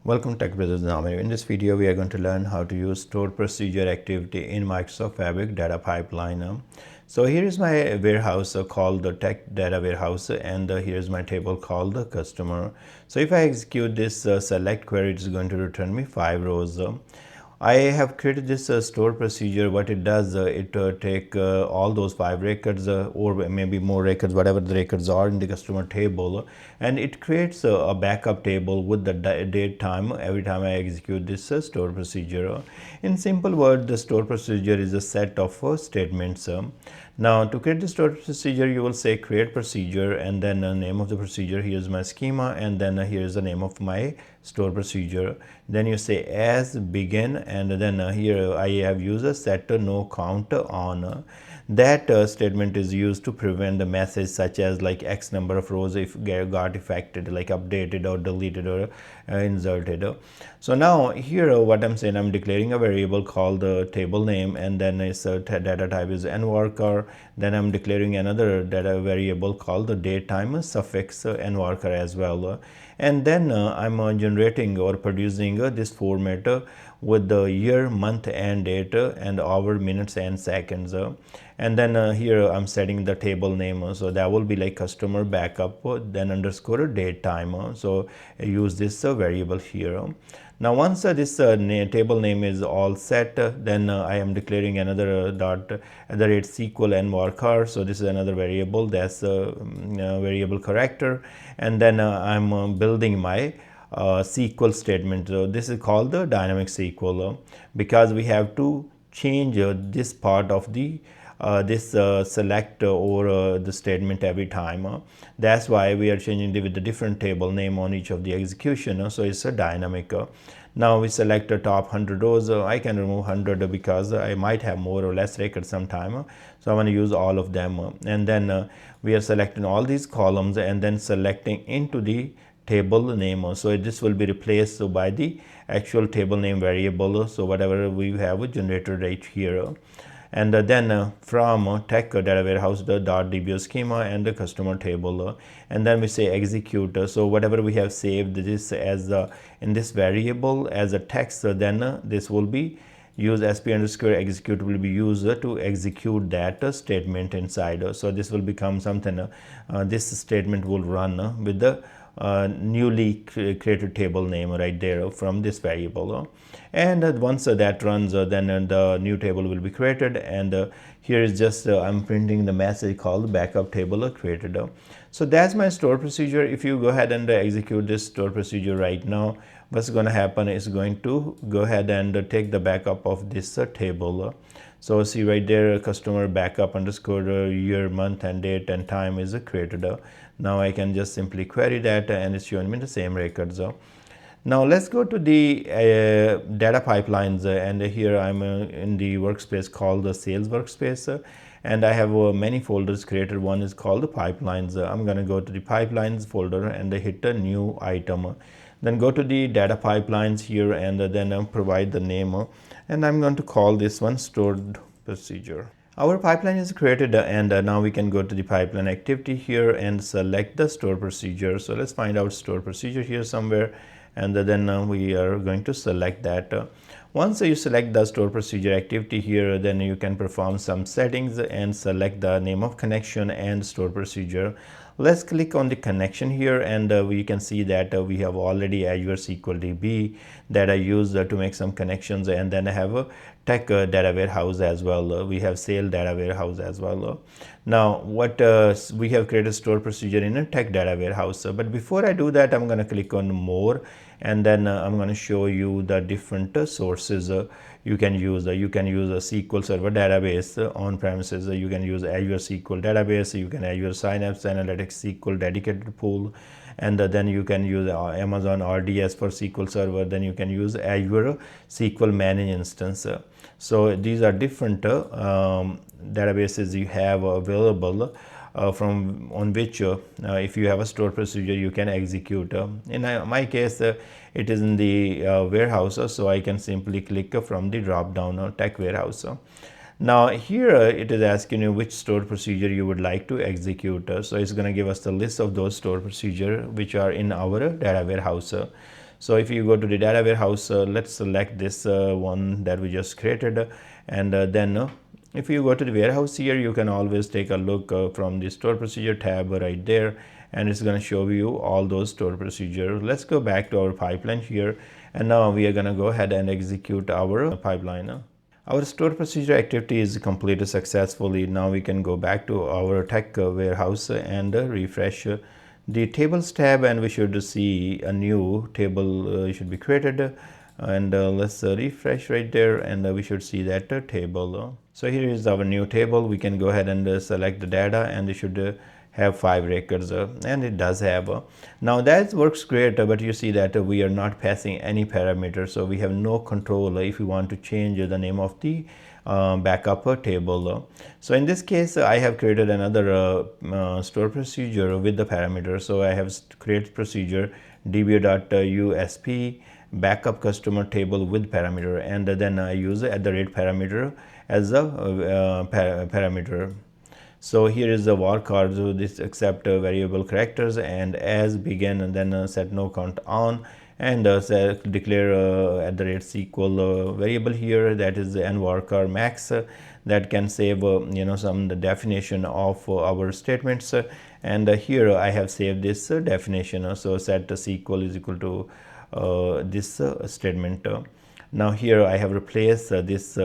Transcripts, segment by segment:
Welcome Tech Brothers. In this video, we are going to learn how to use stored procedure activity in Microsoft Fabric data pipeline. So here is my warehouse called the Tech Data Warehouse, and here is my table called the customer. So if I execute this select query, it is going to return me 5 rows. I have created this store procedure. What it does, it take all those 5 records or maybe more records, whatever the records are in the customer table, and it creates a backup table with the date time every time I execute this store procedure. In simple word, the store procedure is a set of statements. Now to create the store procedure, you will say create procedure and then the name of the procedure. Here's my schema, and then here's the name of my store procedure. Then you say as begin, and then here I have used a set no count on. That statement is used to prevent the message such as like X number of rows if got affected, like updated or deleted or inserted. So now here what I'm saying, I'm declaring a variable called the table name, and then its data type is nworker. Then I'm declaring another data variable called the date time suffix nworker as well. And then I'm generating or producing this format with the year, month and date and hour, minutes and seconds. And then here I'm setting the table name, so that will be like customer backup then underscore date time. So I use this variable here. Now once this table name is all set, then I am declaring another .@SQL nworker. So this is another variable, that's variable character, and then I'm building my SQL statement. So this is called the dynamic SQL because we have to change this part of the this select or the statement every time. That's why we are changing it with the different table name on each of the execution. So it's a dynamic. Now we select the top 100 rows. I can remove 100 because I might have more or less records sometime. So I want to use all of them. And then we are selecting all these columns and then selecting into the table name. So this will be replaced by the actual table name variable. So whatever we have generated right here. And then from tech data warehouse the .dbo schema and the customer table, and then we say execute. So whatever we have saved this as in this variable as a text, then this will be used sp underscore execute will be used to execute that statement inside. So this will become something, this statement will run with the newly created table name right there from this variable. And once that runs, then the new table will be created, and here is just I'm printing the message called backup table created. So that's my store procedure. If you go ahead and execute this store procedure right now, what's going to happen is going to go ahead and take the backup of this table. So see right there, customer backup underscore year, month and date and time is created. Now I can just simply query that and it's showing me the same records. Now let's go to the data pipelines, and here I'm in the workspace called the sales workspace, and I have many folders created. One is called the pipelines. I'm going to go to the pipelines folder and hit a new item. Then go to the data pipelines here and then provide the name, and I'm going to call this one stored procedure. Our pipeline is created, and now we can go to the pipeline activity here and select the store procedure. So let's find out store procedure here somewhere, and then we are going to select that. Once you select the store procedure activity here, then you can perform some settings and select the name of connection and store procedure. Let's click on the connection here, and we can see that we have already Azure SQL DB that I use to make some connections, and then I have a tech data warehouse as well. We have sale data warehouse as well. Now what we have created store procedure in a tech data warehouse, but before I do that, I'm going to click on more, and then I'm going to show you the different sources you can use. You can use a SQL Server database on premises. You can use Azure SQL database. You can Azure Synapse Analytics SQL dedicated pool, and then you can use Amazon RDS for SQL Server. Then you can use Azure SQL Managed Instance. So these are different databases you have available from on which if you have a store procedure you can execute. In my case it is in the warehouse, so I can simply click from the drop down tech warehouse. Now here it is asking you which stored procedure you would like to execute. So it's going to give us the list of those stored procedure which are in our data warehouse. So if you go to the data warehouse, let's select this one that we just created, and then if you go to the warehouse here, you can always take a look from the store procedure tab right there, and it's going to show you all those store procedures. Let's go back to our pipeline here, and now we are going to go ahead and execute our pipeline. Our store procedure activity is completed successfully. Now we can go back to our tech warehouse and refresh the tables tab, and we should see a new table should be created, and let's refresh right there, and we should see that table. So here is our new table. We can go ahead and select the data, and it should have 5 records, and it does have. Now that works great, but you see that we are not passing any parameters, so we have no control if we want to change the name of the backup table. So in this case, I have created another store procedure with the parameter. So I have created procedure dbo.usp backup customer table with parameter, and then I use @parameter as a parameter. So here is the varchar, so this accept variable characters and as begin, and then set no count on, and declare @SQL variable here, that is n varchar max, that can save some the definition of our statements, and here I have saved this definition. So set SQL is equal to this statement. Now here I have replaced this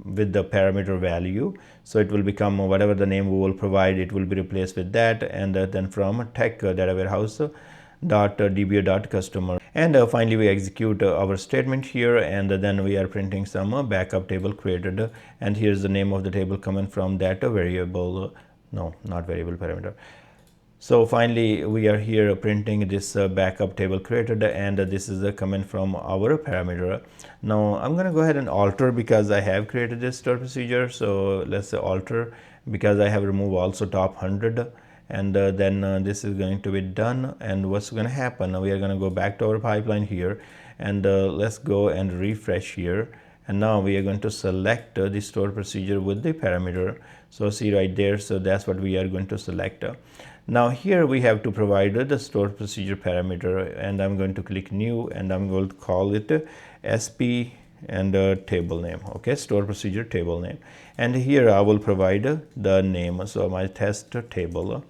with the parameter value, so it will become whatever the name we will provide, it will be replaced with that, and then from tech data warehouse .dbo.customer, and finally we execute our statement here, and then we are printing some backup table created, and here's the name of the table coming from that variable, no, not variable, parameter. So finally we are here printing this backup table created, and this is coming from our parameter. Now I'm going to go ahead and alter, because I have created this store procedure. So let's say alter, because I have removed also top 100, and then this is going to be done. And what's going to happen, we are going to go back to our pipeline here, and let's go and refresh here, and now we are going to select the store procedure with the parameter. So see right there, so that's what we are going to select. Now here we have to provide the store procedure parameter, and I'm going to click new, and I'm going to call it SP and table name. Okay, store procedure table name, and here I will provide the name, so my test table.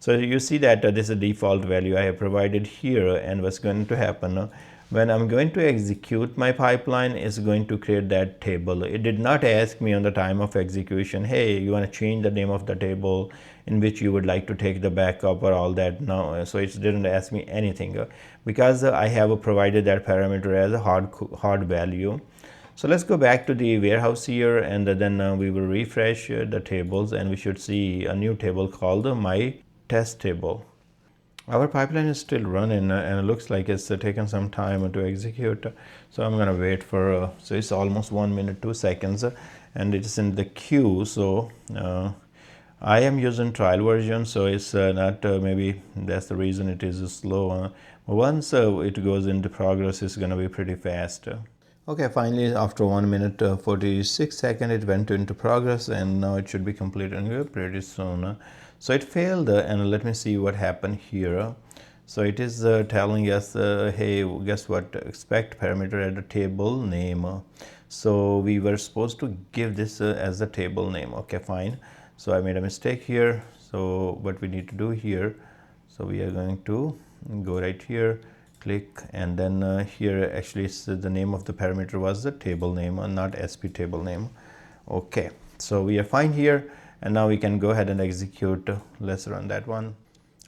So you see that this is a default value I have provided here, and what's going to happen when I'm going to execute my pipeline is going to create that table. It did not ask me on the time of execution, hey, you want to change the name of the table in which you would like to take the backup or all that. No, so it didn't ask me anything, because I have provided that parameter as a hard value. So let's go back to the warehouse here, and then we will refresh the tables, and we should see a new table called my test table. Our pipeline is still running, and it looks like it's taken some time to execute. So I'm going to wait for, so it's almost 1 minute 2 seconds, and it is in the queue. So I am using trial version, so it's not, maybe that's the reason it is slow. Once it goes into progress, it's going to be pretty fast. Okay, finally after 1 minute 46 seconds, it went into progress, and now it should be completed pretty soon. So it failed, and let me see what happened here. So it is telling us, hey, guess what, expect parameter at the table name. So we were supposed to give this as a table name. Okay, fine. So I made a mistake here. So what we need to do here, so we are going to go right here, click, and then here actually the name of the parameter was the table name and not SP table name. Okay, so we are fine here, and now we can go ahead and execute. Let's run that one.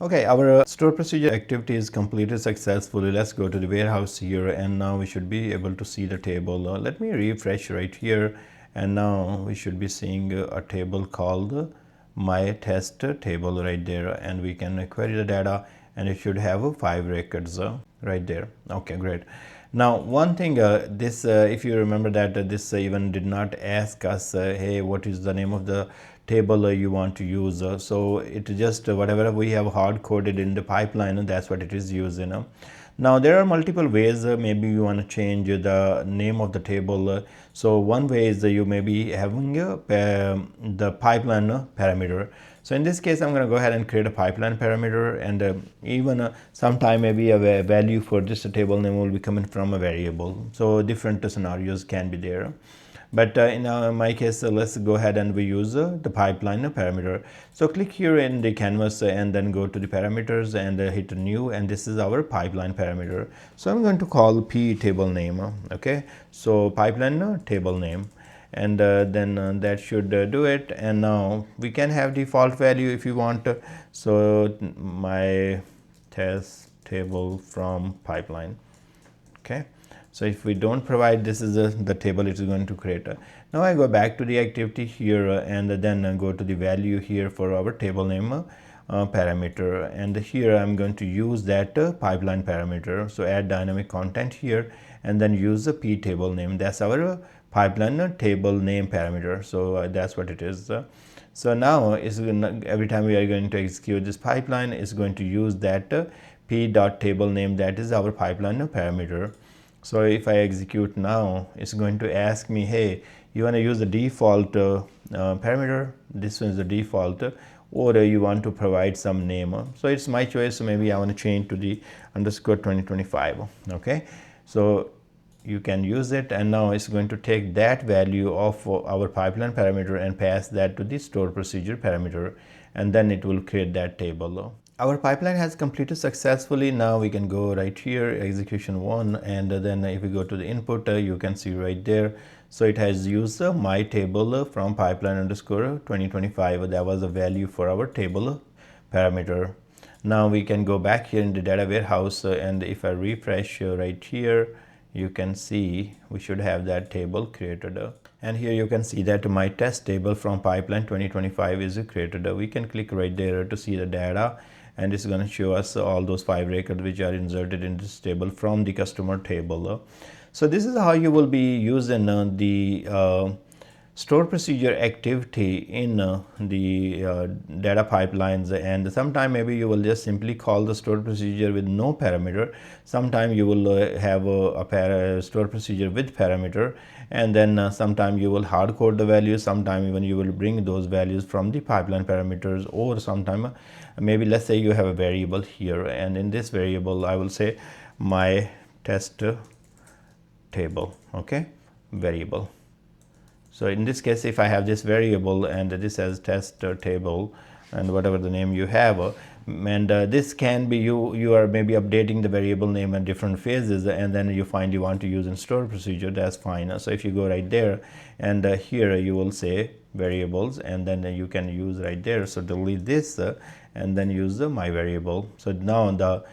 Okay, our store procedure activity is completed successfully. Let's go to the warehouse here, and now we should be able to see the table. Let me refresh right here, and now we should be seeing a table called my test table right there, and we can query the data, and it should have 5 records right there. Okay, great. Now one thing, this if you remember that this even did not ask us, hey, what is the name of the table you want to use. So it just whatever we have hard coded in the pipeline, that's what it is using. Now there are multiple ways, maybe you want to change the name of the table. So one way is you may be having the pipeline parameter. So in this case, I'm going to go ahead and create a pipeline parameter, and even sometime maybe a value for this table name will be coming from a variable. So different scenarios can be there. But in my case, let's go ahead and we use the pipeline parameter. So click here in the canvas and then go to the parameters and hit new, and this is our pipeline parameter. So I'm going to call p table name. Okay, so pipeline table name, and then that should do it. And now we can have default value if you want. So my test table from pipeline. Okay, so if we don't provide, this is the table it is going to create. Now I go back to the activity here and then go to the value here for our table name parameter, and here I'm going to use that pipeline parameter. So add dynamic content here and then use the p table name. That's our pipeline table name parameter. So that's what it is. So now it's every time we are going to execute this pipeline, it's going to use that p dot table name, that is our pipeline parameter. So if I execute now, it's going to ask me, hey, you want to use the default parameter, this one is the default, or you want to provide some name. So it's my choice. So maybe I want to change to the underscore 2025. Okay, so you can use it, and now it's going to take that value of our pipeline parameter and pass that to the store procedure parameter, and then it will create that table. Our pipeline has completed successfully. Now we can go right here, execution 1, and then if we go to the input, you can see right there. So it has used my table from pipeline underscore 2025. That was a value for our table parameter. Now we can go back here in the data warehouse, and if I refresh right here, you can see we should have that table created. And here you can see that my test table from pipeline 2025 is created. We can click right there to see the data, and it's going to show us all those 5 records which are inserted in this table from the customer table. So this is how you will be using the store procedure activity in the data pipelines. And sometime maybe you will just simply call the store procedure with no parameter. Sometime you will have a store procedure with parameter, and then sometime you will hard code the values. Sometime even you will bring those values from the pipeline parameters, or sometime maybe let's say you have a variable here, and in this variable I will say my test table. Okay, variable. So in this case, if I have this variable and this as test table and whatever the name you have, and this can be you are maybe updating the variable name at different phases, and then you find you want to use in store procedure, that's fine. So if you go right there, and here you will say variables, and then you can use right there. So delete this and then use the my variable. So now the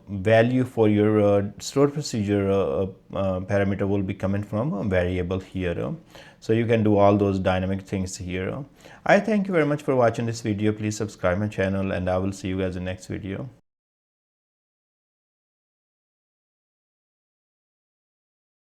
value for your store procedure parameter will be coming from a variable here. So you can do all those dynamic things here. I thank you very much for watching this video. Please subscribe my channel, and I will see you guys in the next video.